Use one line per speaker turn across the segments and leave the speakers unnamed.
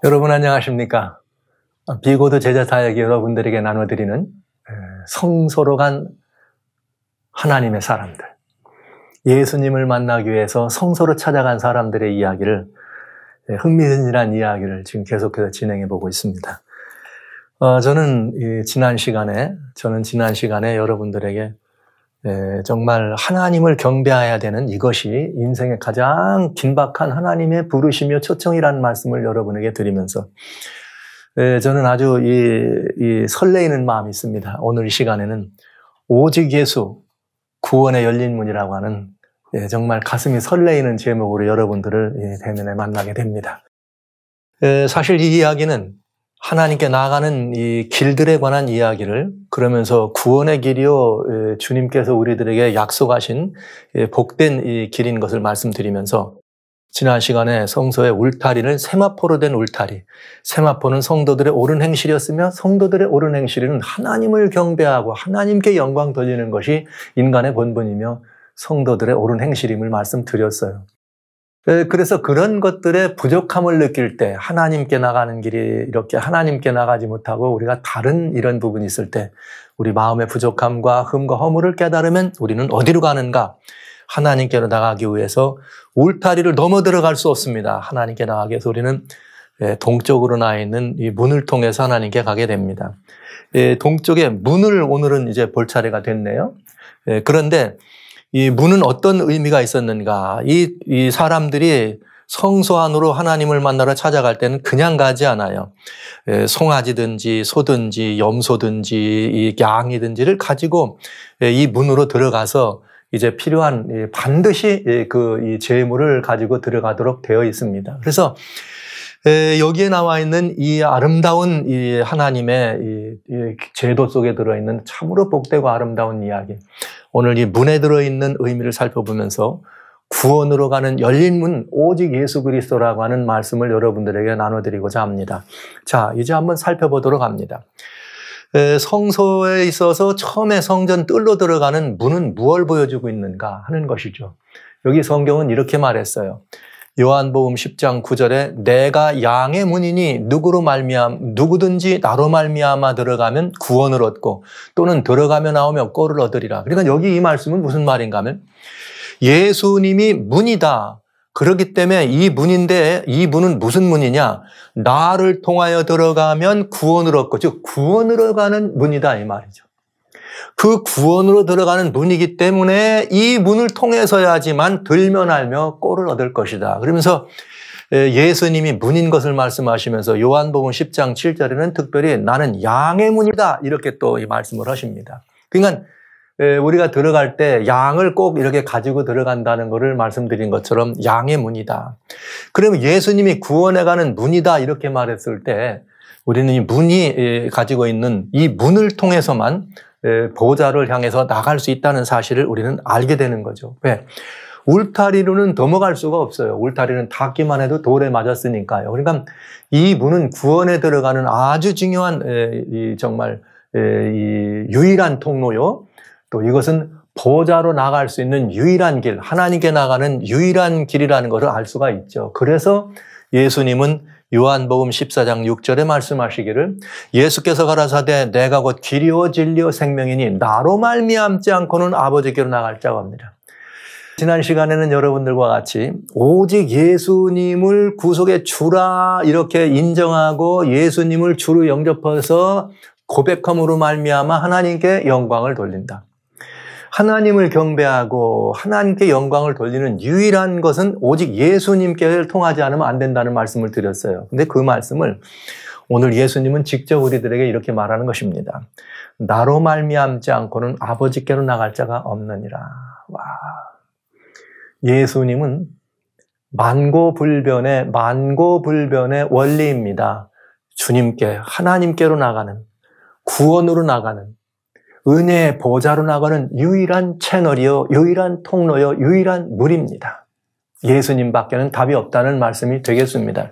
여러분 안녕하십니까? 비고도 제자사역 여러분들에게 나눠드리는 성소로 간 하나님의 사람들, 예수님을 만나기 위해서 성소로 찾아간 사람들의 이야기를, 흥미진진한 이야기를 지금 계속해서 진행해 보고 있습니다. 저는 지난 시간에 여러분들에게 정말 하나님을 경배해야 되는 이것이 인생의 가장 긴박한 하나님의 부르심이며 초청이라는 말씀을 여러분에게 드리면서 저는 아주 설레이는 마음이 있습니다. 오늘 이 시간에는 오직 예수 구원의 열린 문이라고 하는 정말 가슴이 설레이는 제목으로 여러분들을 대면에 만나게 됩니다. 사실 이 이야기는 하나님께 나아가는 이 길들에 관한 이야기를, 그러면서 구원의 길이요 주님께서 우리들에게 약속하신 복된 이 길인 것을 말씀드리면서, 지난 시간에 성소의 울타리는 세마포로 된 울타리, 세마포는 성도들의 옳은 행실이었으며 성도들의 옳은 행실은 하나님을 경배하고 하나님께 영광 돌리는 것이 인간의 본분이며 성도들의 옳은 행실임을 말씀드렸어요. 그래서 그런 것들의 부족함을 느낄 때, 하나님께 나가는 길이 이렇게 하나님께 나가지 못하고 우리가 다른 이런 부분이 있을 때, 우리 마음의 부족함과 흠과 허물을 깨달으면 우리는 어디로 가는가? 하나님께로 나가기 위해서 울타리를 넘어 들어갈 수 없습니다. 하나님께 나가기 위해서 우리는 동쪽으로 나 있는 이 문을 통해서 하나님께 가게 됩니다. 동쪽의 문을 오늘은 이제 볼 차례가 됐네요. 그런데 이 문은 어떤 의미가 있었는가? 이 사람들이 성소 안으로 하나님을 만나러 찾아갈 때는 그냥 가지 않아요. 송아지든지 소든지 염소든지 이 양이든지를 가지고 이 문으로 들어가서 이제 필요한 반드시 이 제물을 가지고 들어가도록 되어 있습니다. 그래서 여기에 나와 있는 이 아름다운 이 하나님의 이 제도 속에 들어있는 참으로 복되고 아름다운 이야기, 오늘 이 문에 들어있는 의미를 살펴보면서 구원으로 가는 열린 문, 오직 예수 그리스도라고 하는 말씀을 여러분들에게 나눠드리고자 합니다. 자, 이제 한번 살펴보도록 합니다. 성소에 있어서 처음에 성전 뜰로 들어가는 문은 무엇을 보여주고 있는가 하는 것이죠. 여기 성경은 이렇게 말했어요. 요한복음 10장 9절에 내가 양의 문이니 누구든지 나로 말미암아 들어가면 구원을 얻고 또는 들어가며 나오며 꼴을 얻으리라. 그러니까 여기 이 말씀은 무슨 말인가 하면 예수님이 문이다. 그렇기 때문에 이 문인데, 이 문은 무슨 문이냐? 나를 통하여 들어가면 구원을 얻고, 즉 구원으로 가는 문이다 이 말이죠. 그 구원으로 들어가는 문이기 때문에 이 문을 통해서야지만 들면 알며 꼴을 얻을 것이다. 그러면서 예수님이 문인 것을 말씀하시면서 요한복음 10장 7절에는 특별히 나는 양의 문이다 이렇게 또 이 말씀을 하십니다. 그러니까 우리가 들어갈 때 양을 꼭 이렇게 가지고 들어간다는 것을 말씀드린 것처럼 양의 문이다. 그러면 예수님이 구원해 가는 문이다 이렇게 말했을 때 우리는 이 문이 가지고 있는 이 문을 통해서만 보좌를 향해서 나갈 수 있다는 사실을 우리는 알게 되는 거죠. 왜? 울타리로는 넘어갈 수가 없어요. 울타리는 닿기만 해도 돌에 맞았으니까요. 그러니까 이 문은 구원에 들어가는 아주 중요한 정말 유일한 통로요. 또 이것은 보좌로 나갈 수 있는 유일한 길, 하나님께 나가는 유일한 길이라는 것을 알 수가 있죠. 그래서 예수님은 요한복음 14장 6절에 말씀하시기를 예수께서 가라사대 내가 곧 길이요 진리요 생명이니 나로 말미암지 않고는 아버지께로 나갈 자가 없느니라. 지난 시간에는 여러분들과 같이 오직 예수님을 구속의 주라 이렇게 인정하고 예수님을 주로 영접해서 고백함으로 말미암아 하나님께 영광을 돌린다. 하나님을 경배하고 하나님께 영광을 돌리는 유일한 것은 오직 예수님께를 통하지 않으면 안 된다는 말씀을 드렸어요. 근데 그 말씀을 오늘 예수님은 직접 우리들에게 이렇게 말하는 것입니다. 나로 말미암지 않고는 아버지께로 나갈 자가 없느니라. 와. 예수님은 만고불변의 원리입니다. 주님께, 하나님께로 나가는, 구원으로 나가는, 은혜의 보좌로 나가는 유일한 채널이요, 유일한 통로요, 유일한 문입니다. 예수님 밖에는 답이 없다는 말씀이 되겠습니다.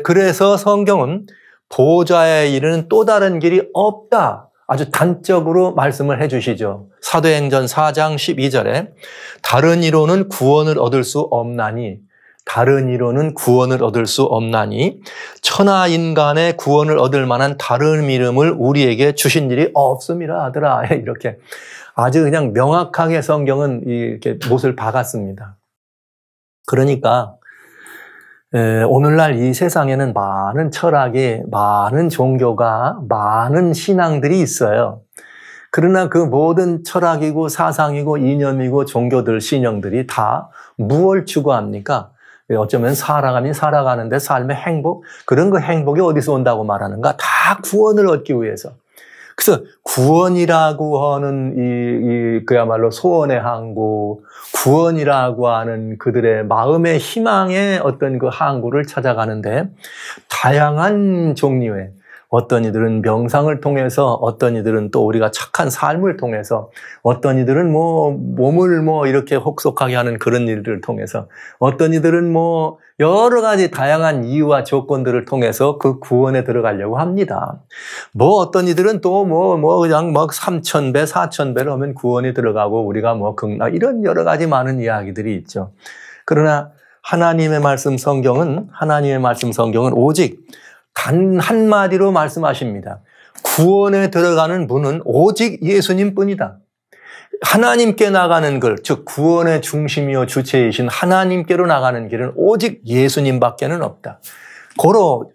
그래서 성경은 보좌에 이르는 또 다른 길이 없다. 아주 단적으로 말씀을 해주시죠. 사도행전 4장 12절에 다른 이로는 구원을 얻을 수 없나니 다른 이로는 구원을 얻을 수 없나니 천하 인간의 구원을 얻을 만한 다른 이름을 우리에게 주신 일이 없음이라 하더라. 이렇게 아주 그냥 명확하게 성경은 이렇게 못을 박았습니다. 그러니까 오늘날 이 세상에는 많은 철학이, 많은 종교가, 많은 신앙들이 있어요. 그러나 그 모든 철학이고 사상이고 이념이고 종교들, 신령들이 다 무엇을 추구합니까? 어쩌면 살아가면 살아가는데 삶의 행복, 그런 그 행복이 어디서 온다고 말하는가? 다 구원을 얻기 위해서. 그래서 구원이라고 하는 그야말로 소원의 항구, 구원이라고 하는 그들의 마음의 희망의 어떤 그 항구를 찾아가는데 다양한 종류의 어떤 이들은 명상을 통해서, 어떤 이들은 또 우리가 착한 삶을 통해서, 어떤 이들은 몸을 이렇게 혹독하게 하는 그런 일들을 통해서, 어떤 이들은 여러 가지 다양한 이유와 조건들을 통해서 그 구원에 들어가려고 합니다. 어떤 이들은 또 그냥 3,000배, 4,000배를 하면 구원에 들어가고 우리가 극락, 이런 여러 가지 많은 이야기들이 있죠. 그러나 하나님의 말씀 성경은 오직 단 한마디로 말씀하십니다. 구원에 들어가는 분은 오직 예수님 뿐이다. 하나님께 나가는 길, 즉 구원의 중심이요 주체이신 하나님께로 나가는 길은 오직 예수님밖에는 없다. 고로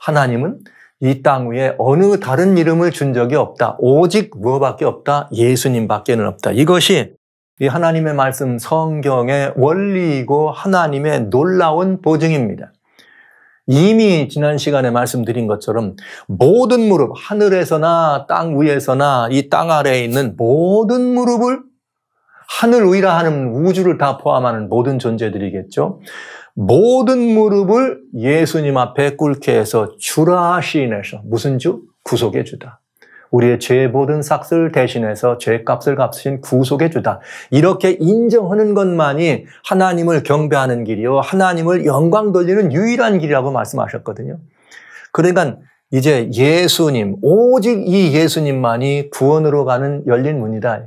하나님은 이 땅 위에 어느 다른 이름을 준 적이 없다. 오직 무엇밖에 없다? 예수님밖에는 없다. 이것이 이 하나님의 말씀 성경의 원리이고 하나님의 놀라운 보증입니다. 이미 지난 시간에 말씀드린 것처럼 모든 무릎, 하늘에서나 땅 위에서나 이 땅 아래에 있는 모든 무릎을, 하늘 위라 하는 우주를 다 포함하는 모든 존재들이겠죠. 모든 무릎을 예수님 앞에 꿇게 해서 주라 시인해서, 무슨 주? 구속의 주다. 우리의 죄 모든 삭을 대신해서 죄값을 갚으신 구속의 주다. 이렇게 인정하는 것만이 하나님을 경배하는 길이요, 하나님을 영광 돌리는 유일한 길이라고 말씀하셨거든요. 그러니까 이제 예수님, 오직 이 예수님만이 구원으로 가는 열린 문이다.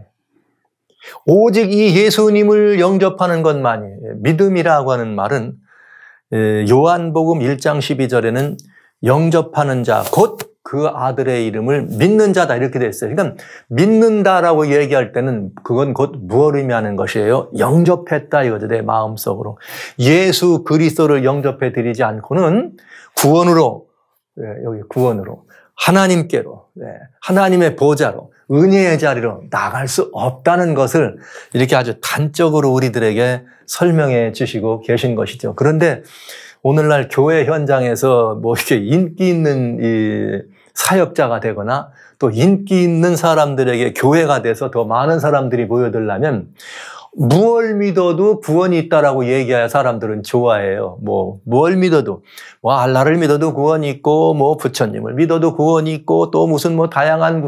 오직 이 예수님을 영접하는 것만이, 믿음이라고 하는 말은 요한복음 1장 12절에는 영접하는 자, 곧 그 아들의 이름을 믿는 자다, 이렇게 돼 있어요. 그러니까 믿는다라고 얘기할 때는 그건 곧 무엇을 의미하는 것이에요? 영접했다 이거죠. 내 마음속으로. 예수 그리스도를 영접해 드리지 않고는 구원으로, 여기 구원으로, 하나님께로, 하나님의 보좌로, 은혜의 자리로 나갈 수 없다는 것을 이렇게 아주 단적으로 우리들에게 설명해 주시고 계신 것이죠. 그런데 오늘날 교회 현장에서 이렇게 인기 있는 이 사역자가 되거나 또 인기 있는 사람들에게 교회가 돼서 더 많은 사람들이 모여들려면 무엇을 믿어도 구원이 있다라고 얘기해야 사람들은 좋아해요. 뭘 믿어도, 알라를 믿어도 구원이 있고, 부처님을 믿어도 구원이 있고, 또 무슨 다양한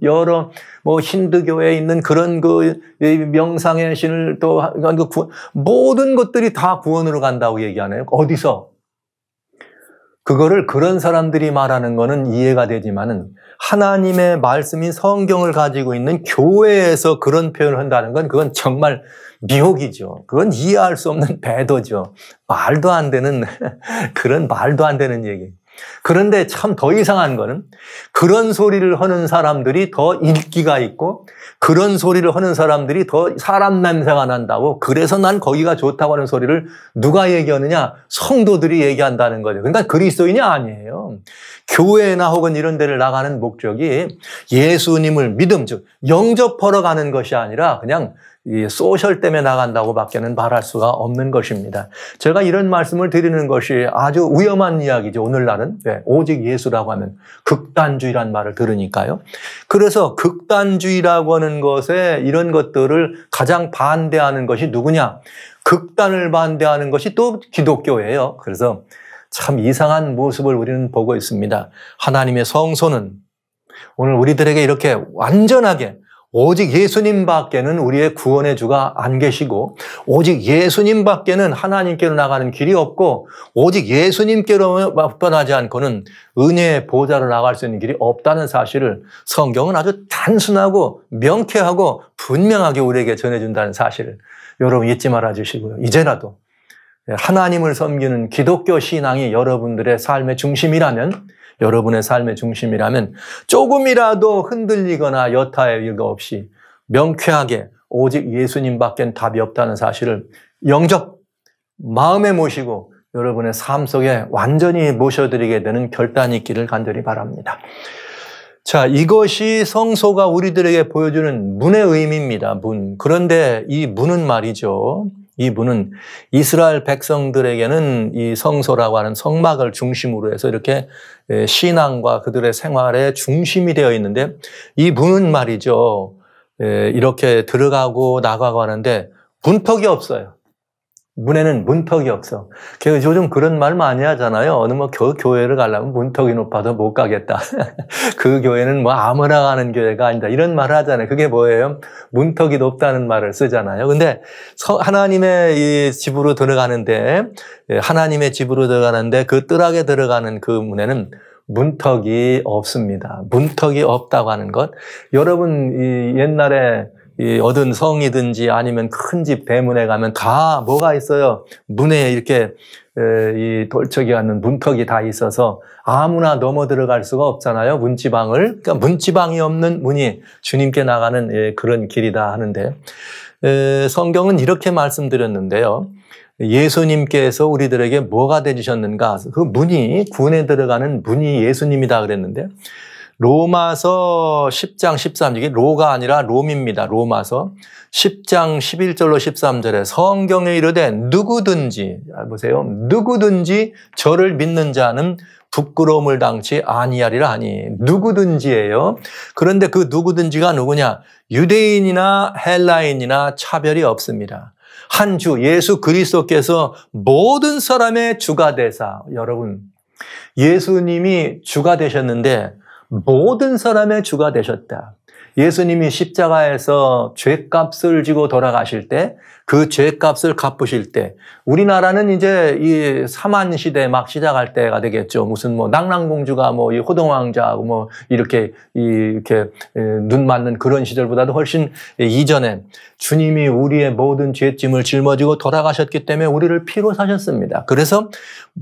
여러 힌두교에 있는 그런 명상의 신을 또 모든 것들이 다 구원으로 간다고 얘기하네요. 어디서? 그거를 그런 사람들이 말하는 거는 이해가 되지만은 하나님의 말씀인 성경을 가지고 있는 교회에서 그런 표현을 한다는 건 그건 정말 미혹이죠. 그건 이해할 수 없는 배도죠. 말도 안 되는 그런 말도 안 되는 얘기. 그런데 참 더 이상한 거는 그런 소리를 하는 사람들이 더 인기가 있고 그런 소리를 하는 사람들이 더 사람 냄새가 난다고, 그래서 난 거기가 좋다고 하는 소리를 누가 얘기하느냐? 성도들이 얘기한다는 거죠. 그러니까 그리스도인이 아니에요. 교회나 혹은 이런 데를 나가는 목적이 예수님을 믿음, 즉 영접하러 가는 것이 아니라 그냥 이 소셜 때문에 나간다고 밖에는 말할 수가 없는 것입니다. 제가 이런 말씀을 드리는 것이 아주 위험한 이야기죠. 오늘날은 오직 예수라고 하면 극단주의란 말을 들으니까요. 그래서 극단주의라고 하는 것에 이런 것들을 가장 반대하는 것이 누구냐? 극단을 반대하는 것이 또 기독교예요. 그래서 참 이상한 모습을 우리는 보고 있습니다. 하나님의 성소는 오늘 우리들에게 이렇게 완전하게 오직 예수님밖에는 우리의 구원의 주가 안 계시고, 오직 예수님밖에는 하나님께로 나가는 길이 없고, 오직 예수님께로 떠나지 않고는 은혜의 보좌로 나갈 수 있는 길이 없다는 사실을 성경은 아주 단순하고 명쾌하고 분명하게 우리에게 전해준다는 사실을 여러분 잊지 말아 주시고요. 이제라도 하나님을 섬기는 기독교 신앙이 여러분들의 삶의 중심이라면, 여러분의 삶의 중심이라면 조금이라도 흔들리거나 여타의 일도 없이 명쾌하게 오직 예수님밖엔 답이 없다는 사실을 영접, 마음에 모시고 여러분의 삶 속에 완전히 모셔드리게 되는 결단이 있기를 간절히 바랍니다. 자, 이것이 성소가 우리들에게 보여주는 문의 의미입니다. 문. 그런데 이 문은 말이죠. 이 문은 이스라엘 백성들에게는 이 성소라고 하는 성막을 중심으로 해서 이렇게 신앙과 그들의 생활의 중심이 되어 있는데, 이 문은 말이죠. 이렇게 들어가고 나가고 하는데 문턱이 없어요. 문에는 문턱이 없어. 요즘 그런 말 많이 하잖아요. 어느 교회를 가려면 문턱이 높아서 못 가겠다. 그 교회는 아무나 가는 교회가 아니다. 이런 말을 하잖아요. 그게 뭐예요? 문턱이 높다는 말을 쓰잖아요. 근데 하나님의 이 집으로 들어가는데, 그 뜰하게 들어가는 그 문에는 문턱이 없습니다. 문턱이 없다고 하는 것. 여러분, 이 옛날에 얻은 성이든지 아니면 큰 집 대문에 가면 다 뭐가 있어요? 문에 이렇게 이 돌적이 갖는 문턱이 다 있어서 아무나 넘어 들어갈 수가 없잖아요. 문지방을. 그러니까 문지방이 없는 문이 주님께 나가는 그런 길이다 하는데, 성경은 이렇게 말씀드렸는데요. 예수님께서 우리들에게 뭐가 되주셨는가? 그 문이, 구원에 들어가는 문이 예수님이다 그랬는데, 로마서 10장 13절이 로가 아니라 롬입니다. 로마서 10장 11절로 13절에 성경에 이르되 누구든지, 보세요. 누구든지 저를 믿는 자는 부끄러움을 당치 아니하리라 하니, 누구든지예요. 그런데 그 누구든지가 누구냐? 유대인이나 헬라인이나 차별이 없습니다. 한 주 예수 그리스도께서 모든 사람의 주가 되사, 여러분, 예수님이 주가 되셨는데 모든 사람의 주가 되셨다. 예수님이 십자가에서 죄값을 지고 돌아가실 때, 그 죄값을 갚으실 때, 우리나라는 이제 이 사만 시대 막 시작할 때가 되겠죠. 무슨 낭랑공주가 이 호동왕자하고 이렇게 눈 맞는 그런 시절보다도 훨씬 이전에 주님이 우리의 모든 죄짐을 짊어지고 돌아가셨기 때문에 우리를 피로 사셨습니다. 그래서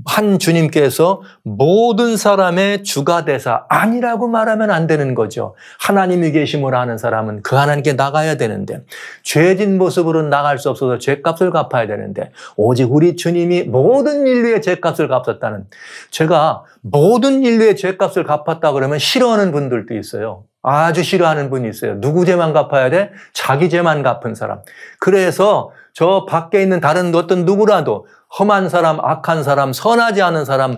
한 주님께서 모든 사람의 주가 되사, 아니라고 말하면 안 되는 거죠. 하나님이 계심을 아는 사람은 그 하나님께 나가야 되는데, 죄진 모습으로 나갈 수 없어서 죄값을 갚아야 되는데, 오직 우리 주님이 모든 인류의 죄값을 갚았다는, 제가 모든 인류의 죄값을 갚았다 그러면 싫어하는 분들도 있어요. 아주 싫어하는 분이 있어요. 누구 죄만 갚아야 돼? 자기 죄만 갚은 사람. 그래서 저 밖에 있는 다른 어떤 누구라도 험한 사람, 악한 사람, 선하지 않은 사람,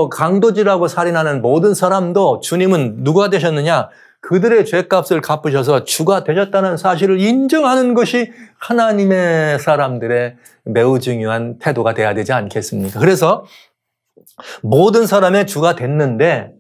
강도질하고 살인하는 모든 사람도 주님은 누가 되셨느냐? 그들의 죄값을 갚으셔서 주가 되셨다는 사실을 인정하는 것이 하나님의 사람들의 매우 중요한 태도가 돼야 되지 않겠습니까? 그래서 모든 사람의 주가 됐는데,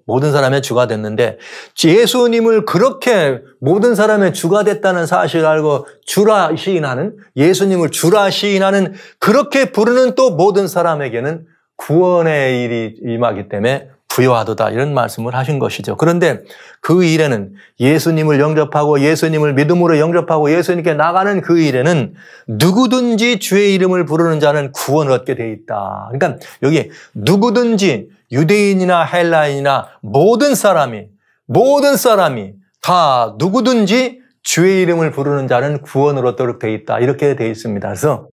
예수님을 그렇게 모든 사람의 주가 됐다는 사실을 알고 주라 시인하는, 예수님을 주라 시인하는, 그렇게 부르는 또 모든 사람에게는 구원의 일이 임하기 때문에 부요하도다, 이런 말씀을 하신 것이죠. 그런데 그 일에는, 예수님을 영접하고 예수님을 믿음으로 영접하고 예수님께 나가는 그 일에는 누구든지 주의 이름을 부르는 자는 구원을 얻게 돼 있다. 그러니까 여기 누구든지, 유대인이나 헬라인이나 모든 사람이 다 누구든지 주의 이름을 부르는 자는 구원을 얻도록 돼 있다, 이렇게 돼 있습니다. 그래서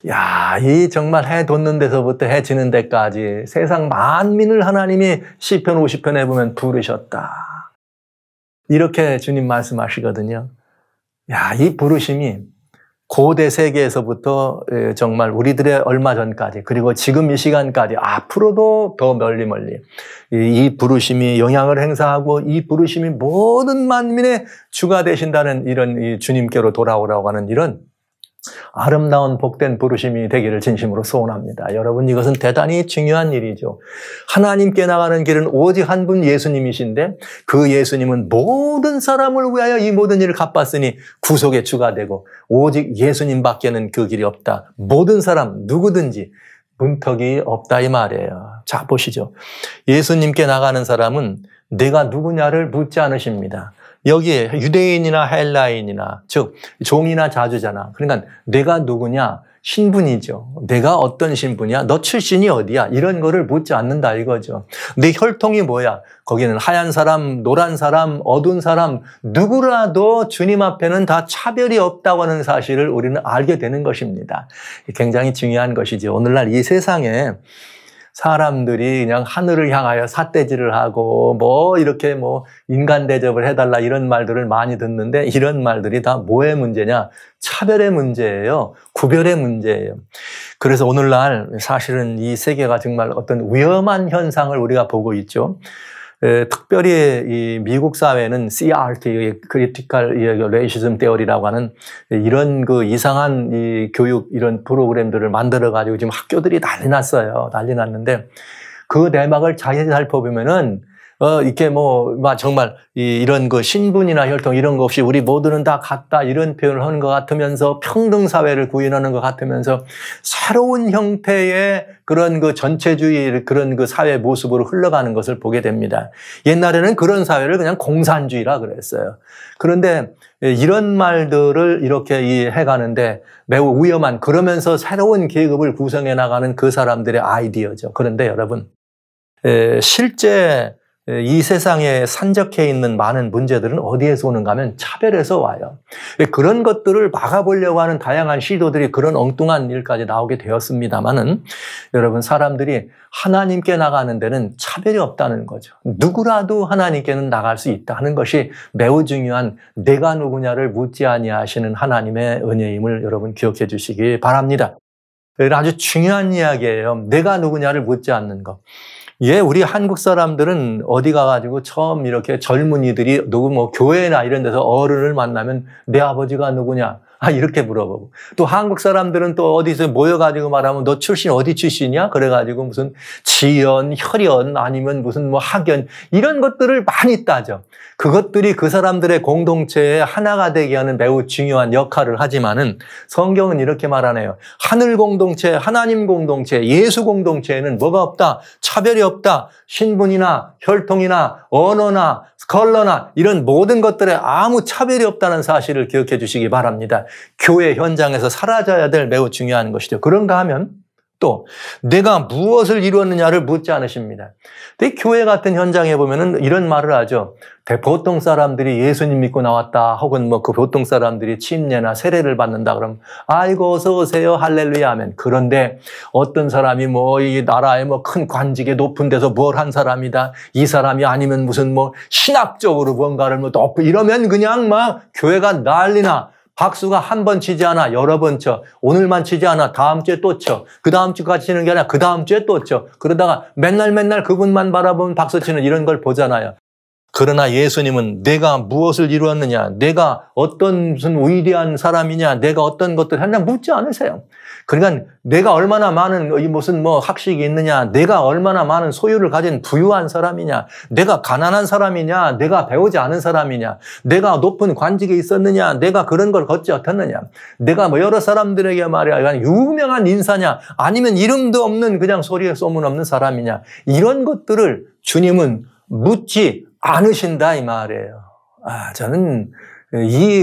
이 정말 해 돋는 데서부터 해 지는 데까지 세상 만민을 하나님이 시편 50편에 보면 부르셨다, 이렇게 주님 말씀하시거든요. 이 부르심이 고대 세계에서부터 정말 우리들의 얼마 전까지, 그리고 지금 이 시간까지, 앞으로도 더 멀리 이 부르심이 영향을 행사하고, 이 부르심이 모든 만민의 주가 되신다는 이런 이 주님께로 돌아오라고 하는 이런 아름다운 복된 부르심이 되기를 진심으로 소원합니다. 여러분, 이것은 대단히 중요한 일이죠. 하나님께 나가는 길은 오직 한 분 예수님이신데, 그 예수님은 모든 사람을 위하여 이 모든 일을 갚았으니 구속의 주가 되고, 오직 예수님밖에는 그 길이 없다. 모든 사람 누구든지 문턱이 없다, 이 말이에요. 자, 보시죠. 예수님께 나가는 사람은 내가 누구냐를 묻지 않으십니다. 여기에 유대인이나 헬라인이나, 즉 종이나 자주잖아. 그러니까 내가 누구냐? 신분이죠. 내가 어떤 신분이야? 너 출신이 어디야? 이런 거를 묻지 않는다 이거죠. 내 혈통이 뭐야? 거기는 하얀 사람, 노란 사람, 어두운 사람 누구라도 주님 앞에는 다 차별이 없다고 하는 사실을 우리는 알게 되는 것입니다. 굉장히 중요한 것이죠. 오늘날 이 세상에 사람들이 그냥 하늘을 향하여 삿대질을 하고 이렇게 인간 대접을 해달라 이런 말들을 많이 듣는데, 이런 말들이 다 뭐의 문제냐? 차별의 문제예요. 구별의 문제예요. 그래서 오늘날 사실은 이 세계가 정말 어떤 위험한 현상을 우리가 보고 있죠. 특별히 이 미국 사회는 CRT, Critical Racism Theory라고 하는 이런 그 이상한 이 교육 이런 프로그램들을 만들어 가지고 지금 학교들이 난리 났어요. 난리 났는데 그 내막을 자세히 살펴보면은 이렇게 정말 이런 그 신분이나 혈통 이런 거 없이 우리 모두는 다 같다 이런 표현을 하는 것 같으면서 평등 사회를 구현하는 것 같으면서 새로운 형태의 그런 그 전체주의 그런 그 사회 모습으로 흘러가는 것을 보게 됩니다. 옛날에는 그런 사회를 그냥 공산주의라 그랬어요. 그런데 이런 말들을 이렇게 해가는데 매우 위험한, 그러면서 새로운 계급을 구성해 나가는 그 사람들의 아이디어죠. 그런데 여러분, 실제 이 세상에 산적해 있는 많은 문제들은 어디에서 오는가 하면 차별에서 와요. 그런 것들을 막아보려고 하는 다양한 시도들이 그런 엉뚱한 일까지 나오게 되었습니다만은, 여러분, 사람들이 하나님께 나가는 데는 차별이 없다는 거죠. 누구라도 하나님께는 나갈 수 있다는 것이 매우 중요한, 내가 누구냐를 묻지 아니하시는 하나님의 은혜임을 여러분 기억해 주시기 바랍니다. 아주 중요한 이야기예요. 내가 누구냐를 묻지 않는 것. 우리 한국 사람들은 어디 가가지고 처음 이렇게 젊은이들이 누구 교회나 이런 데서 어른을 만나면 내 아버지가 누구냐? 이렇게 물어보고, 또 한국 사람들은 또 어디서 모여가지고 말하면 너 출신 어디 출신이야? 그래가지고 무슨 지연, 혈연 아니면 무슨 학연 이런 것들을 많이 따져. 그것들이 그 사람들의 공동체에 하나가 되게 하는 매우 중요한 역할을 하지만은 성경은 이렇게 말하네요. 하늘 공동체, 하나님 공동체, 예수 공동체에는 뭐가 없다? 차별이 없다. 신분이나 혈통이나 언어나 컬러나 이런 모든 것들에 아무 차별이 없다는 사실을 기억해 주시기 바랍니다. 교회 현장에서 사라져야 될 매우 중요한 것이죠. 그런가 하면 또 내가 무엇을 이루었느냐를 묻지 않으십니다. 근데 교회 같은 현장에 보면은 이런 말을 하죠. 보통 사람들이 예수님 믿고 나왔다, 혹은 그 보통 사람들이 침례나 세례를 받는다 그러면 아이고 어서 오세요 할렐루야 하면, 그런데 어떤 사람이 이 나라의 큰 관직에 높은 데서 뭘 한 사람이다, 이 사람이 아니면 무슨 신학적으로 뭔가를 높고 이러면 그냥 교회가 난리나. 박수가 한 번 치지 않아, 여러 번 쳐. 오늘만 치지 않아, 다음 주에 또 쳐. 그 다음 주까지 치는 게 아니라 그 다음 주에 또 쳐. 그러다가 맨날 그분만 바라보면 박수 치는 이런 걸 보잖아요. 그러나 예수님은 내가 무엇을 이루었느냐, 내가 어떤 무슨 위대한 사람이냐, 내가 어떤 것들 했냐 묻지 않으세요. 그러니까 내가 얼마나 많은 무슨 학식이 있느냐, 내가 얼마나 많은 소유를 가진 부유한 사람이냐, 내가 가난한 사람이냐, 내가 배우지 않은 사람이냐, 내가 높은 관직에 있었느냐, 내가 그런 걸 걷지 못했느냐, 내가 여러 사람들에게 말이야 유명한 인사냐, 아니면 이름도 없는 그냥 소리에 소문 없는 사람이냐, 이런 것들을 주님은 묻지 않으신다 이 말이에요. 저는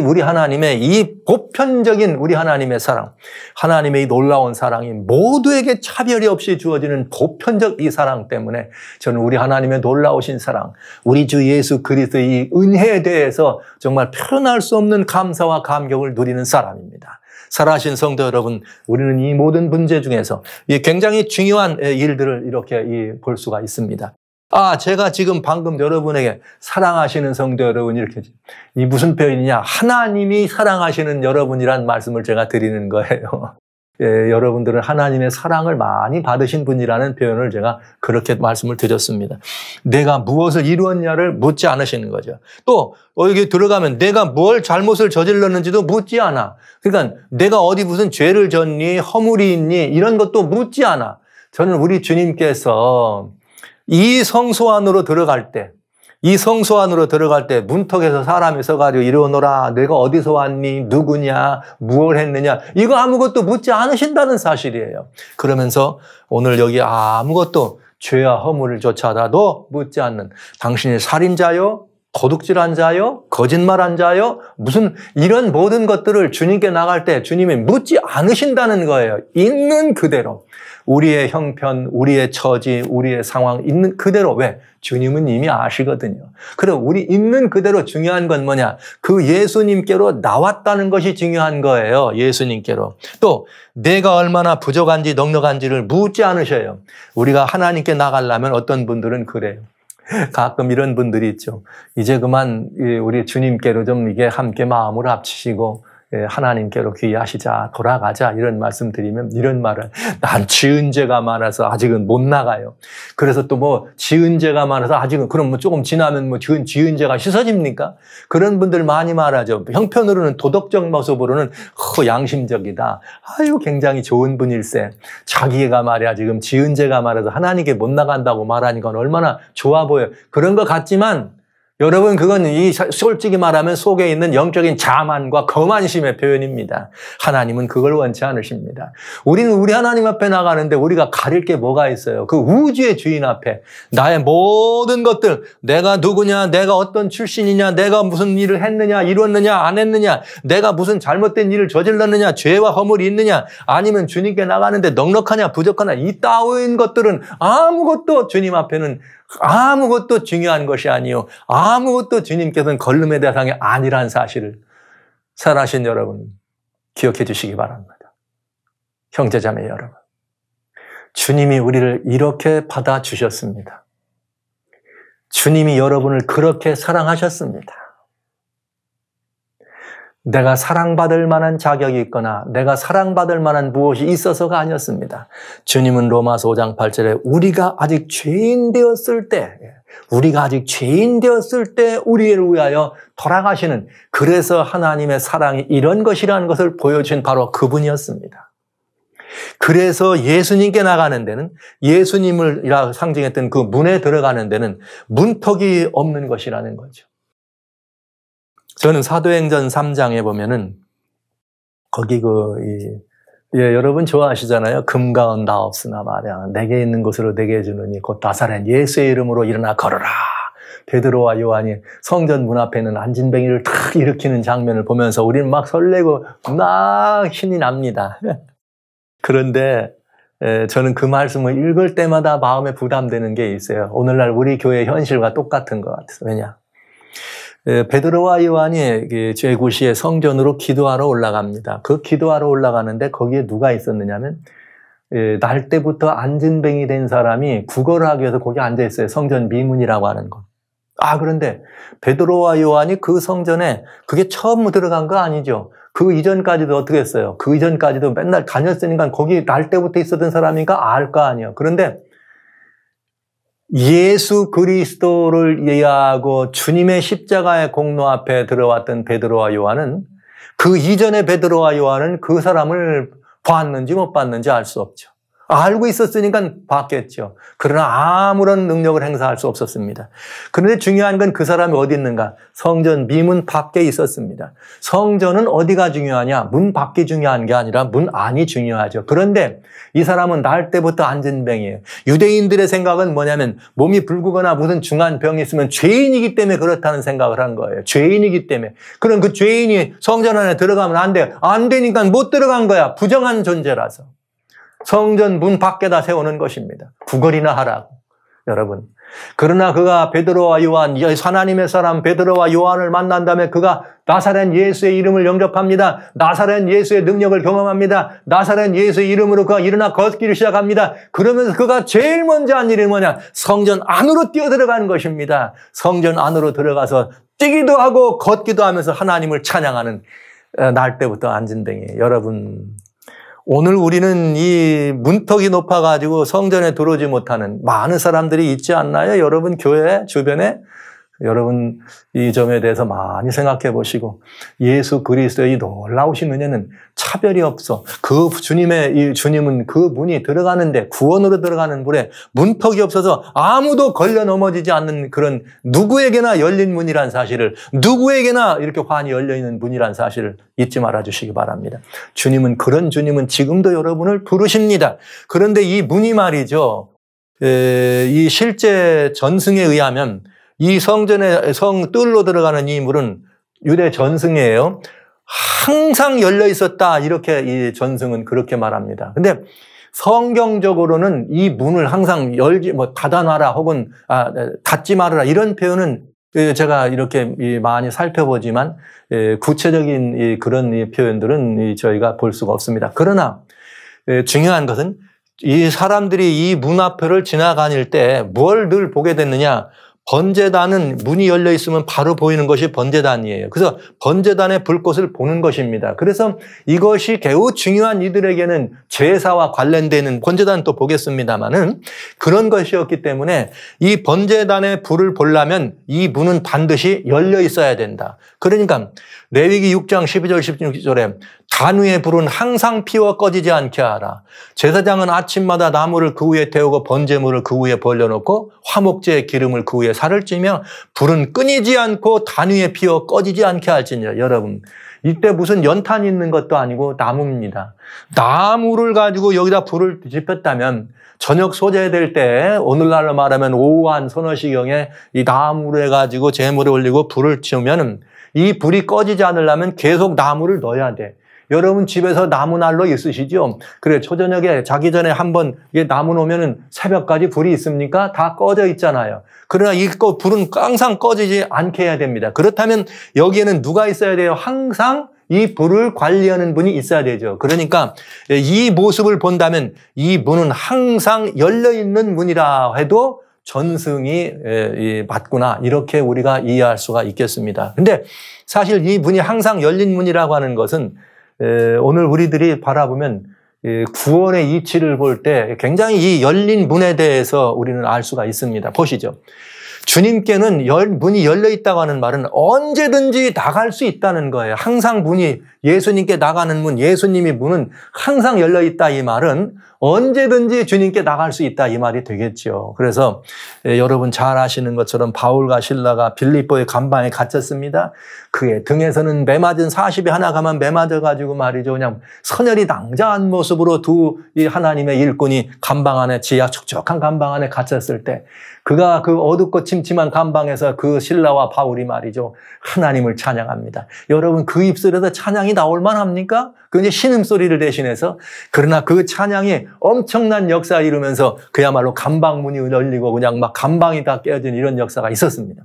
우리 하나님의 이 보편적인 우리 하나님의 사랑, 하나님의 이 놀라운 사랑이 모두에게 차별이 없이 주어지는 보편적 이 사랑 때문에 저는 우리 하나님의 놀라우신 사랑, 우리 주 예수 그리스도의 이 은혜에 대해서 정말 표현할 수 없는 감사와 감격을 누리는 사람입니다. 살아가신 성도 여러분, 우리는 이 모든 문제 중에서 이 굉장히 중요한 일들을 이렇게 볼 수가 있습니다. 제가 지금 방금 여러분에게 사랑하시는 성도 여러분 이렇게, 이 무슨 표현이냐? 하나님이 사랑하시는 여러분이란 말씀을 제가 드리는 거예요. 여러분들은 하나님의 사랑을 많이 받으신 분이라는 표현을 제가 그렇게 말씀을 드렸습니다. 내가 무엇을 이루었냐를 묻지 않으시는 거죠. 또 여기 들어가면 내가 뭘 잘못을 저질렀는지도 묻지 않아. 그러니까 내가 어디 무슨 죄를 졌니, 허물이 있니 이런 것도 묻지 않아. 저는 우리 주님께서 이 성소 안으로 들어갈 때, 문턱에서 사람이 서가지고 이리 오너라, 내가 어디서 왔니, 누구냐, 무엇을 했느냐, 이거 아무것도 묻지 않으신다는 사실이에요. 그러면서 오늘 여기 아무것도 죄와 허물을 조차도 묻지 않는, 당신이 살인자요, 도둑질한 자요? 거짓말한 자요? 무슨 이런 모든 것들을 주님께 나갈 때 주님이 묻지 않으신다는 거예요. 있는 그대로. 우리의 형편, 우리의 처지, 우리의 상황 있는 그대로. 왜? 주님은 이미 아시거든요. 그럼 우리 있는 그대로 중요한 건 뭐냐? 그 예수님께로 나왔다는 것이 중요한 거예요. 예수님께로. 또 내가 얼마나 부족한지 넉넉한지를 묻지 않으셔요. 우리가 하나님께 나가려면 어떤 분들은 그래요. 가끔 이런 분들이 있죠. 이제 그만 우리 주님께로 좀 이게 함께 마음을 합치시고 하나님께로 귀하시자, 돌아가자 이런 말씀 드리면 이런 말을 난 지은 죄가 많아서 아직은 못 나가요. 그래서 또 뭐 지은 죄가 많아서 아직은 그럼 뭐 조금 지나면 뭐 지은 죄가 씻어집니까? 그런 분들 많이 말하죠. 형편으로는 도덕적 모습으로는 양심적이다. 아유 굉장히 좋은 분일세. 자기가 말이야 지금 지은 죄가 많아서 하나님께 못 나간다고 말하니까 얼마나 좋아 보여. 그런 것 같지만 여러분 그건 솔직히 말하면 속에 있는 영적인 자만과 거만심의 표현입니다. 하나님은 그걸 원치 않으십니다. 우리는 우리 하나님 앞에 나가는데 우리가 가릴 게 뭐가 있어요? 그 우주의 주인 앞에 나의 모든 것들, 내가 누구냐, 내가 어떤 출신이냐, 내가 무슨 일을 했느냐, 이뤘느냐, 안 했느냐, 내가 무슨 잘못된 일을 저질렀느냐, 죄와 허물이 있느냐, 아니면 주님께 나가는데 넉넉하냐, 부족하냐, 이 따윈 것들은 아무것도 주님 앞에는 아무것도 중요한 것이 아니요. 아무것도 주님께서는 걸림의 대상이 아니란 사실을 살아신 여러분 기억해 주시기 바랍니다. 형제자매 여러분. 주님이 우리를 이렇게 받아주셨습니다. 주님이 여러분을 그렇게 사랑하셨습니다. 내가 사랑받을 만한 자격이 있거나 내가 사랑받을 만한 무엇이 있어서가 아니었습니다. 주님은 로마서 5장 8절에 우리가 아직 죄인 되었을 때 우리를 위하여 돌아가시는, 그래서 하나님의 사랑이 이런 것이라는 것을 보여주신 바로 그분이었습니다. 그래서 예수님께 나가는 데는, 예수님을 상징했던 그 문에 들어가는 데는 문턱이 없는 것이라는 거죠. 저는 사도행전 3장에 보면은 거기 여러분 좋아하시잖아요. 금과 은 나 없으나 말이야 내게 있는 것으로 내게 주느니 곧 나사렛 예수의 이름으로 일어나 걸어라. 베드로와 요한이 성전 문 앞에 있는 안진뱅이를 탁 일으키는 장면을 보면서 우리는 막 설레고 막 신이 납니다. 그런데 저는 그 말씀을 읽을 때마다 마음에 부담되는 게 있어요. 오늘날 우리 교회 현실과 똑같은 것 같아요. 왜냐? 베드로와 요한이 죄구시의 성전으로 기도하러 올라갑니다. 그 기도하러 올라가는데 거기에 누가 있었느냐면 날 때부터 안진뱅이 된 사람이 구걸을 하기 위해서 거기 앉아 있어요. 성전 미문이라고 하는 거. 그런데 베드로와 요한이 그 성전에 그게 처음 들어간 거 아니죠. 그 이전까지도 어떻게 했어요? 그 이전까지도 맨날 다녔으니까 거기 날 때부터 있었던 사람이니까 알 거 아니에요. 그런데 예수 그리스도를 이해하고 주님의 십자가의 공로 앞에 들어왔던 베드로와 요한은 그 이전의 베드로와 요한은 그 사람을 봤는지 못 봤는지 알 수 없죠. 알고 있었으니까 봤겠죠. 그러나 아무런 능력을 행사할 수 없었습니다. 그런데 중요한 건 그 사람이 어디 있는가? 성전 미문 밖에 있었습니다. 성전은 어디가 중요하냐? 문 밖이 중요한 게 아니라 문 안이 중요하죠. 그런데 이 사람은 날 때부터 안진뱅이에요. 유대인들의 생각은 뭐냐면 몸이 붉거나 무슨 중한 병이 있으면 죄인이기 때문에 그렇다는 생각을 한 거예요. 죄인이기 때문에. 그럼 그 죄인이 성전 안에 들어가면 안 돼. 안 되니까 못 들어간 거야. 부정한 존재라서. 성전 문 밖에다 세우는 것입니다. 구걸이나 하라고. 여러분. 그러나 그가 베드로와 요한, 하나님의 사람 베드로와 요한을 만난 다음에 그가 나사렛 예수의 이름을 영접합니다. 나사렛 예수의 능력을 경험합니다. 나사렛 예수의 이름으로 그가 일어나 걷기를 시작합니다. 그러면서 그가 제일 먼저 한 일이 뭐냐? 성전 안으로 뛰어들어가는 것입니다. 성전 안으로 들어가서 뛰기도 하고 걷기도 하면서 하나님을 찬양하는 날 때부터 안진뱅이. 여러분, 오늘 우리는 이 문턱이 높아가지고 성전에 들어오지 못하는 많은 사람들이 있지 않나요? 여러분 교회 주변에? 여러분 이 점에 대해서 많이 생각해 보시고, 예수 그리스도의 이 놀라우신 은혜는 차별이 없어. 그 주님은 그 문이 들어가는데, 구원으로 들어가는 문에 문턱이 없어서 아무도 걸려 넘어지지 않는 그런 누구에게나 열린 문이란 사실을, 누구에게나 이렇게 환히 열려있는 문이란 사실을 잊지 말아 주시기 바랍니다. 그런 주님은 지금도 여러분을 부르십니다. 그런데 이 문이 말이죠, 이 실제 전승에 의하면 이 성전의 뜰로 들어가는 이 문은 유대 전승이에요. 항상 열려 있었다. 이렇게 이 전승은 그렇게 말합니다. 근데 성경적으로는 이 문을 항상 닫아놔라 혹은 닫지 말아라 이런 표현은 제가 이렇게 많이 살펴보지만 구체적인 그런 표현들은 저희가 볼 수가 없습니다. 그러나 중요한 것은 이 사람들이 이 문 앞을 지나다닐 때 뭘 늘 보게 됐느냐? 번제단은 문이 열려 있으면 바로 보이는 것이 번제단이에요. 그래서 번제단의 불꽃을 보는 것입니다. 그래서 이것이 매우 중요한 이들에게는 제사와 관련되는 번제단 또 보겠습니다만은 그런 것이었기 때문에 이 번제단의 불을 보려면 이 문은 반드시 열려 있어야 된다. 그러니까 레위기 6장 12절 16절에 단위의 불은 항상 피워 꺼지지 않게 하라. 제사장은 아침마다 나무를 그 위에 태우고 번제물을 그 위에 벌려놓고 화목제의 기름을 그 위에 살을 찌며 불은 끊이지 않고 단위에 피워 꺼지지 않게 할지니라. 여러분, 이때 무슨 연탄이 있는 것도 아니고 나무입니다. 나무를 가지고 여기다 불을 지폈다면 저녁 소재될 때 오늘날로 말하면 오후 한 서너 시경에 이 나무를 해가지고 제물을 올리고 불을 치우면 이 불이 꺼지지 않으려면 계속 나무를 넣어야 돼. 여러분 집에서 나무난로 있으시죠? 그래, 초저녁에 자기 전에 한번 나무 놓으면 새벽까지 불이 있습니까? 다 꺼져 있잖아요. 그러나 이 불은 항상 꺼지지 않게 해야 됩니다. 그렇다면 여기에는 누가 있어야 돼요? 항상 이 불을 관리하는 분이 있어야 되죠. 그러니까 이 모습을 본다면 이 문은 항상 열려있는 문이라 해도 전승이 맞구나, 이렇게 우리가 이해할 수가 있겠습니다. 근데 사실 이 문이 항상 열린 문이라고 하는 것은 오늘 우리들이 바라보면 구원의 이치를 볼 때 굉장히 이 열린 문에 대해서 우리는 알 수가 있습니다. 보시죠. 주님께는 문이 열려 있다고 하는 말은 언제든지 나갈 수 있다는 거예요. 항상 문이, 예수님께 나가는 문, 예수님이 문은 항상 열려 있다, 이 말은 언제든지 주님께 나갈 수 있다, 이 말이 되겠죠. 그래서 여러분 잘 아시는 것처럼 바울과 실라가 빌립보의 감방에 갇혔습니다. 그의 등에서는 매맞은 40이 하나가만 매맞아가지고 말이죠, 그냥 선혈이 낭자한 모습으로 이 하나님의 일꾼이 감방 안에, 지하 촉촉한 감방 안에 갇혔을 때 그가 그 어둡고 침침한 감방에서 그 실라와 바울이 말이죠, 하나님을 찬양합니다. 여러분, 그 입술에서 찬양이 나올 만합니까? 그 이제 신음소리를 대신해서. 그러나 그 찬양이 엄청난 역사를 이루면서 그야말로 감방문이 열리고 그냥 막 감방이 다 깨어진 이런 역사가 있었습니다.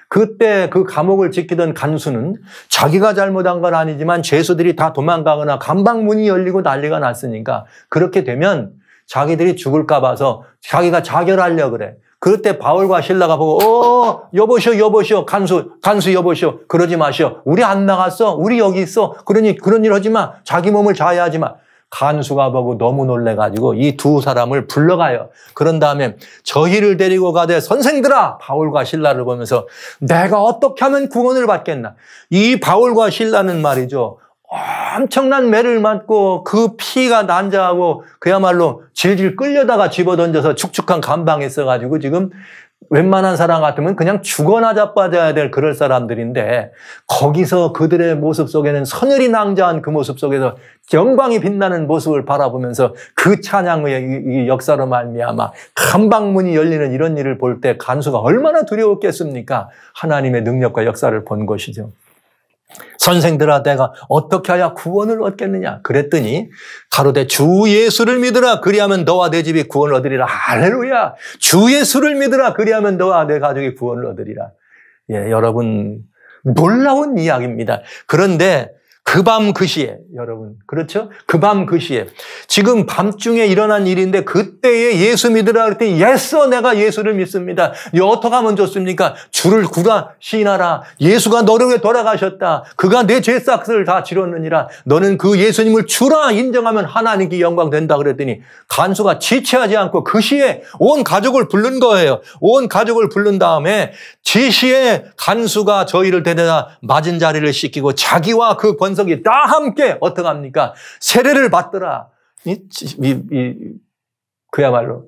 그때 그 감옥을 지키던 간수는 자기가 잘못한 건 아니지만 죄수들이 다 도망가거나 감방문이 열리고 난리가 났으니까 그렇게 되면 자기들이 죽을까 봐서 자기가 자결하려고 그래. 그럴 때 바울과 실라가 보고 여보시오 간수 여보시오, 그러지 마시오. 우리 안 나갔어. 우리 여기 있어. 그러니 그런 일 하지 마. 자기 몸을 자해하지 마. 간수가 보고 너무 놀래가지고 이 두 사람을 불러가요. 그런 다음에 저희를 데리고 가되 선생들아, 바울과 실라를 보면서 내가 어떻게 하면 구원을 받겠나. 이 바울과 실라는 말이죠, 엄청난 매를 맞고 그 피가 난자하고 그야말로 질질 끌려다가 집어던져서 축축한 감방에 있어가지고 지금 웬만한 사람 같으면 그냥 죽어나 자빠져야 될 그럴 사람들인데, 거기서 그들의 모습 속에는 선혈이 낭자한 그 모습 속에서 영광이 빛나는 모습을 바라보면서 그 찬양의 역사로 말미암아 감방문이 열리는 이런 일을 볼 때 간수가 얼마나 두려웠겠습니까? 하나님의 능력과 역사를 본 것이죠. 선생들아, 내가 어떻게 하여 구원을 얻겠느냐? 그랬더니 가로되 주 예수를 믿으라, 그리하면 너와 내 집이 구원을 얻으리라. 할렐루야! 주 예수를 믿으라, 그리하면 너와 내 가족이 구원을 얻으리라. 예, 여러분, 놀라운 이야기입니다. 그런데 그 밤 그 시에, 여러분, 그렇죠? 그 밤 그 시에, 지금 밤중에 일어난 일인데 그때에 예수 믿으라 그랬더니 예수, 내가 예수를 믿습니다. 어떻게 하면 좋습니까? 주를 구라 시인하라. 예수가 너를 위해 돌아가셨다. 그가 내 죄싹을 다 지렀느니라. 너는 그 예수님을 주라 인정하면 하나님께 영광 된다 그랬더니 간수가 지체하지 않고 그 시에 온 가족을 부른 거예요. 온 가족을 부른 다음에 지시에 간수가 저희를 데려다 맞은 자리를 씻기고 자기와 그 권석이 다 함께 어떻게 합니까? 세례를 받더라. 그야말로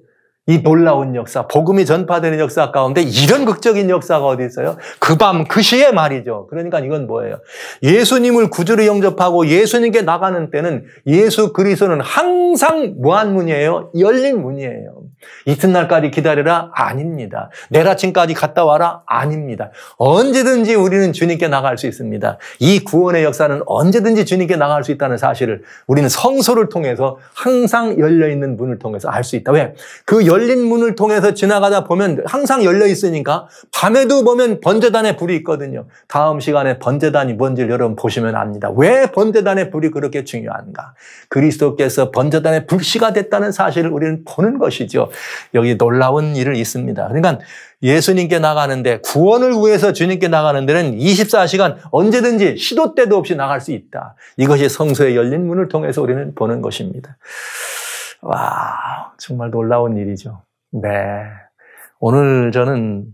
이 놀라운 역사, 복음이 전파되는 역사 가운데 이런 극적인 역사가 어디 있어요? 그 밤 그 시에 말이죠. 그러니까 이건 뭐예요? 예수님을 구주로 영접하고 예수님께 나가는 때는 예수 그리스도는 항상 무한 문이에요. 열린 문이에요. 이튿날까지 기다려라? 아닙니다. 내일 아침까지 갔다 와라? 아닙니다. 언제든지 우리는 주님께 나갈 수 있습니다. 이 구원의 역사는 언제든지 주님께 나갈 수 있다는 사실을 우리는 성소를 통해서 항상 열려있는 문을 통해서 알 수 있다. 왜? 그 열린 문을 통해서 지나가다 보면 항상 열려 있으니까 밤에도 보면 번제단에 불이 있거든요. 다음 시간에 번제단이 뭔지를 여러분 보시면 압니다. 왜 번제단의 불이 그렇게 중요한가? 그리스도께서 번제단의 불씨가 됐다는 사실을 우리는 보는 것이죠. 여기 놀라운 일이 있습니다. 그러니까 예수님께 나가는데, 구원을 위해서 주님께 나가는 데는 24시간 언제든지 시도 때도 없이 나갈 수 있다. 이것이 성소의 열린 문을 통해서 우리는 보는 것입니다. 와, 정말 놀라운 일이죠. 네. 오늘 저는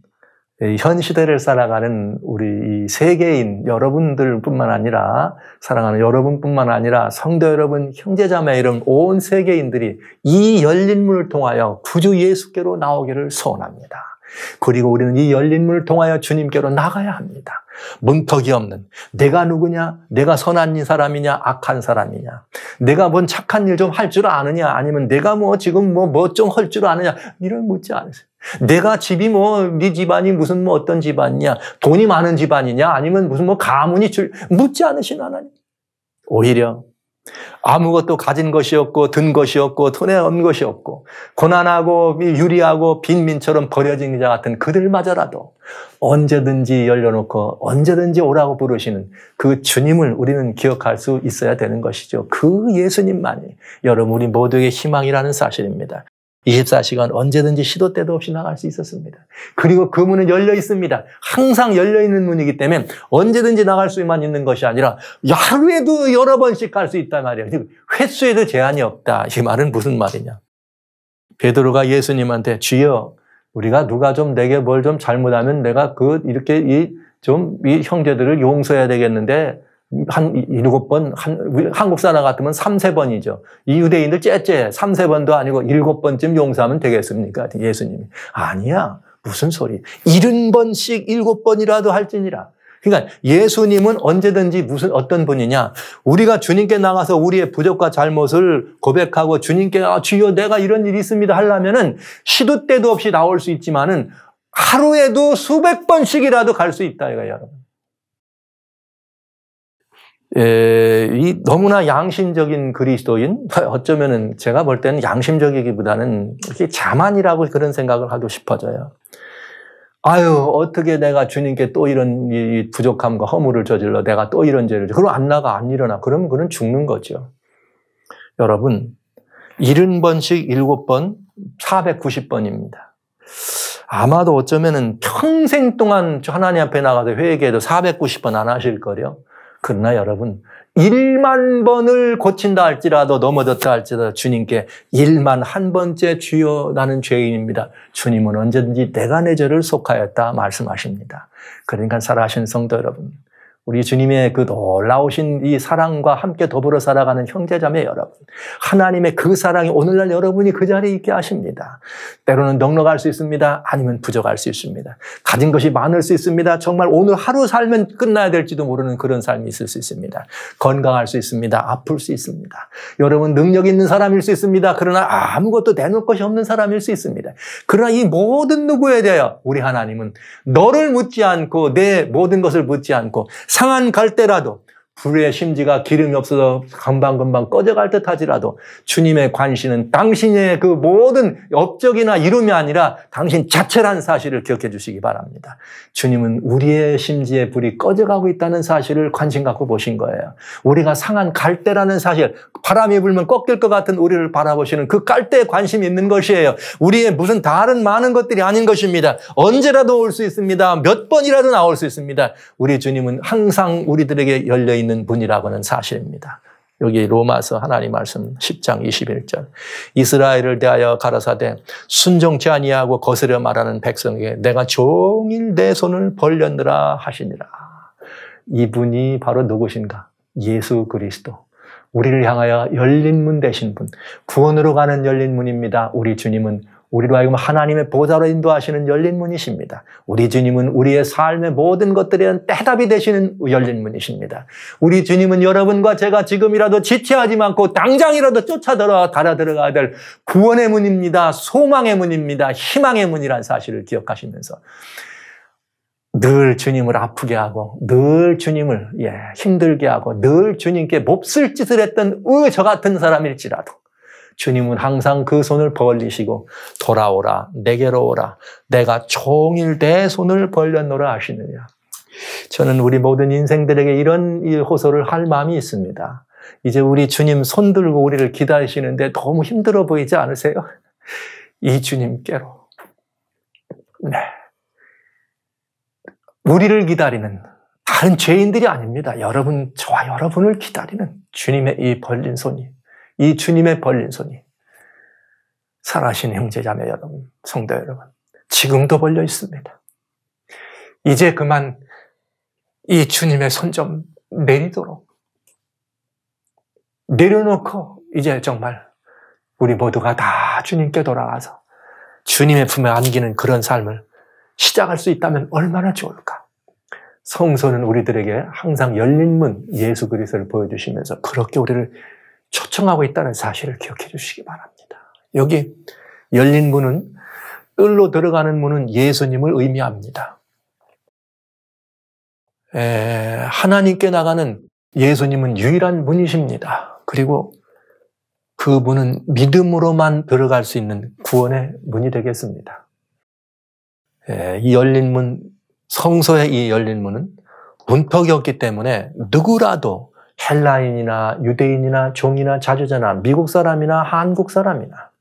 현 시대를 살아가는 우리 이 세계인 여러분들뿐만 아니라, 사랑하는 여러분뿐만 아니라 성도 여러분, 형제자매 이런 온 세계인들이 이 열린 문을 통하여 구주 예수께로 나오기를 소원합니다. 그리고 우리는 이 열린 문을 통하여 주님께로 나가야 합니다. 문턱이 없는, 내가 누구냐? 내가 선한 사람이냐? 악한 사람이냐? 내가 뭔 착한 일 좀 할 줄 아느냐? 아니면 내가 지금 뭐 좀 할 줄 아느냐? 이런 묻지 않으세요. 내가 집이 네 집안이 무슨 어떤 집안이냐? 돈이 많은 집안이냐? 아니면 무슨 가문이 묻지 않으신 하나님. 오히려 아무것도 가진 것이 없고 든 것이 없고 손에 얻은 것이 없고 고난하고 유리하고 빈민처럼 버려진 자 같은 그들마저라도 언제든지 열려놓고 언제든지 오라고 부르시는 그 주님을 우리는 기억할 수 있어야 되는 것이죠. 그 예수님만이 여러분 우리 모두에게 희망이라는 사실입니다. 24시간 언제든지 시도 때도 없이 나갈 수 있었습니다. 그리고 그 문은 열려 있습니다. 항상 열려 있는 문이기 때문에 언제든지 나갈 수만 있는 것이 아니라 하루에도 여러 번씩 갈 수 있단 말이에요. 횟수에도 제한이 없다. 이 말은 무슨 말이냐? 베드로가 예수님한테 주여, 우리가 누가 좀 내게 뭘 좀 잘못하면 내가 이렇게 이 형제들을 용서해야 되겠는데 한 7번, 한국 사람 같으면 3~4번이죠. 이 유대인들 째째 3~4번도 아니고 7번쯤 용서하면 되겠습니까? 예수님이. 아니야. 무슨 소리. 70번씩 7번이라도 할지니라. 그러니까 예수님은 언제든지 어떤 분이냐. 우리가 주님께 나가서 우리의 부족과 잘못을 고백하고 주님께 주여 내가 이런 일이 있습니다 하려면은 시도 때도 없이 나올 수 있지만은 하루에도 수백 번씩이라도 갈 수 있다 이거예요, 여러분. 이 너무나 양심적인 그리스도인, 어쩌면은 제가 볼 때는 양심적이기보다는 이렇게 자만이라고 그런 생각을 하고 싶어져요. 어떻게 내가 주님께 또 이런 이 부족함과 허물을 저질러 내가 또 이런 죄를 그럼 안 일어나. 그러면 그건 죽는 거죠. 여러분, 70번씩 7번, 490번입니다. 아마도 어쩌면은 평생 동안 하나님 앞에 나가서 회개해도 490번 안 하실 거요. 그러나 여러분 1만 번을 고친다 할지라도 넘어졌다 할지라도 주님께 1만 한 번째 주여 나는 죄인입니다. 주님은 언제든지 내가 내 죄를 속하였다 말씀하십니다. 그러니까 살아가신 성도 여러분, 우리 주님의 그 놀라우신 이 사랑과 함께 더불어 살아가는 형제자매 여러분, 하나님의 그 사랑이 오늘날 여러분이 그 자리에 있게 하십니다. 때로는 넉넉할 수 있습니다. 아니면 부족할 수 있습니다. 가진 것이 많을 수 있습니다. 정말 오늘 하루 살면 끝나야 될지도 모르는 그런 삶이 있을 수 있습니다. 건강할 수 있습니다. 아플 수 있습니다. 여러분 능력 있는 사람일 수 있습니다. 그러나 아무것도 내놓을 것이 없는 사람일 수 있습니다. 그러나 이 모든 누구에 대하여 우리 하나님은 너를 묻지 않고 내 모든 것을 묻지 않고 상한 갈대라도 불의 심지가 기름이 없어서 금방금방 꺼져갈 듯 하지라도 주님의 관심은 당신의 그 모든 업적이나 이름이 아니라 당신 자체라는 사실을 기억해 주시기 바랍니다. 주님은 우리의 심지에 불이 꺼져가고 있다는 사실을 관심 갖고 보신 거예요. 우리가 상한 갈대라는 사실, 바람이 불면 꺾일 것 같은 우리를 바라보시는 그 갈대에 관심이 있는 것이에요. 우리의 무슨 다른 많은 것들이 아닌 것입니다. 언제라도 올 수 있습니다. 몇 번이라도 나올 수 있습니다. 우리 주님은 항상 우리들에게 열려있는 분이라고는 사실입니다. 여기 로마서 하나님 말씀 10장 21절. 이스라엘을 대하여 가라사대 순종치 아니하고 거스려 말하는 백성에게 내가 종일 내 손을 벌렸느라 하시니라. 이분이 바로 누구신가? 예수 그리스도. 우리를 향하여 열린 문 되신 분. 구원으로 가는 열린 문입니다. 우리 주님은 우리로 하여금 하나님의 보좌로 인도하시는 열린 문이십니다. 우리 주님은 우리의 삶의 모든 것들에 대한 해답이 되시는 열린 문이십니다. 우리 주님은 여러분과 제가 지금이라도 지체하지 않고 당장이라도 달아 들어가야 될 구원의 문입니다. 소망의 문입니다. 희망의 문이라는 사실을 기억하시면서 늘 주님을 아프게 하고 늘 주님을 힘들게 하고 늘 주님께 몹쓸 짓을 했던 저 같은 사람일지라도 주님은 항상 그 손을 벌리시고 돌아오라 내게로 오라 내가 종일 내 손을 벌렸노라 하시느냐. 저는 우리 모든 인생들에게 이런 호소를 할 마음이 있습니다. 이제 우리 주님 손 들고 우리를 기다리시는데 너무 힘들어 보이지 않으세요? 이 주님께로 우리를 기다리는 다른 죄인들이 아닙니다. 여러분, 저와 여러분을 기다리는 주님의 이 벌린 손이, 이 주님의 벌린 손이 살아계신 형제자매 여러분, 성도 여러분, 지금도 벌려 있습니다. 이제 그만 이 주님의 손 좀 내리도록 내려놓고 이제 정말 우리 모두가 다 주님께 돌아가서 주님의 품에 안기는 그런 삶을 시작할 수 있다면 얼마나 좋을까. 성소는 우리들에게 항상 열린 문 예수 그리스도를 보여주시면서 그렇게 우리를 초청하고 있다는 사실을 기억해 주시기 바랍니다. 여기 열린 문은 뜰로 들어가는 문은 예수님을 의미합니다. 하나님께 나가는 예수님은 유일한 문이십니다. 그리고 그 문은 믿음으로만 들어갈 수 있는 구원의 문이 되겠습니다. 이 열린 문, 성소의 이 열린 문은 문턱이 없기 때문에 누구라도 헬라인이나 유대인이나 종이나 자주자나 미국 사람이나 한국 사람이나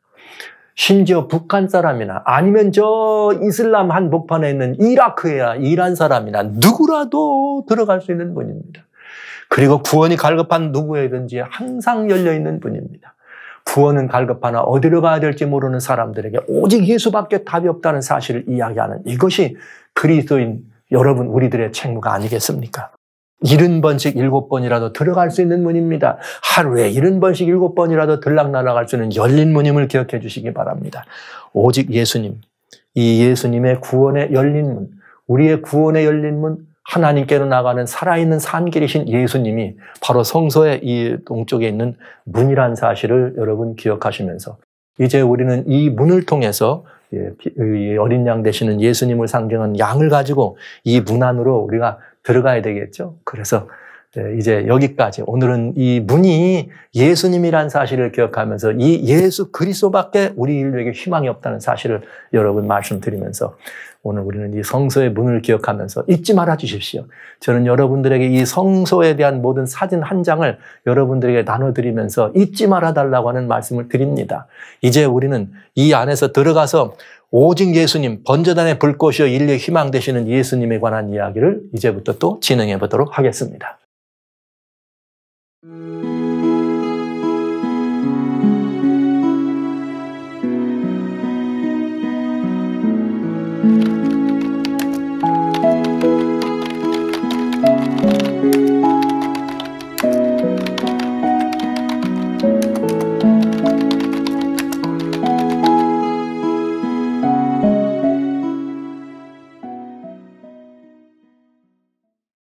심지어 북한 사람이나 아니면 저 이슬람 한복판에 있는 이라크나 이란 사람이나 누구라도 들어갈 수 있는 문입니다. 그리고 구원이 갈급한 누구에든지 항상 열려있는 문입니다. 구원은 갈급하나 어디로 가야 될지 모르는 사람들에게 오직 예수밖에 답이 없다는 사실을 이야기하는 이것이 그리스도인 여러분 우리들의 책무가 아니겠습니까? 70번씩 7번이라도 들어갈 수 있는 문입니다. 하루에 70번씩 7번이라도 들락날락할 수 있는 열린 문임을 기억해 주시기 바랍니다. 오직 예수님, 이 예수님의 구원의 열린 문, 우리의 구원의 열린 문, 하나님께로 나가는 살아있는 산길이신 예수님이 바로 성소의 이 동쪽에 있는 문이라는 사실을 여러분 기억하시면서 이제 우리는 이 문을 통해서 어린 양 되시는 예수님을 상징하는 양을 가지고 이 문 안으로 우리가 들어가야 되겠죠. 그래서 이제 여기까지 오늘은 이 문이 예수님이라는 사실을 기억하면서 이 예수 그리스도밖에 우리 인류에게 희망이 없다는 사실을 여러분 말씀드리면서 오늘 우리는 이 성소의 문을 기억하면서 잊지 말아 주십시오. 저는 여러분들에게 이 성소에 대한 모든 사진 한 장을 여러분들에게 나눠드리면서 잊지 말아 달라고 하는 말씀을 드립니다. 이제 우리는 이 안에서 들어가서 오직 예수님, 번제단의 불꽃이여 인류의 희망 되시는 예수님에 관한 이야기를 이제부터 또 진행해 보도록 하겠습니다.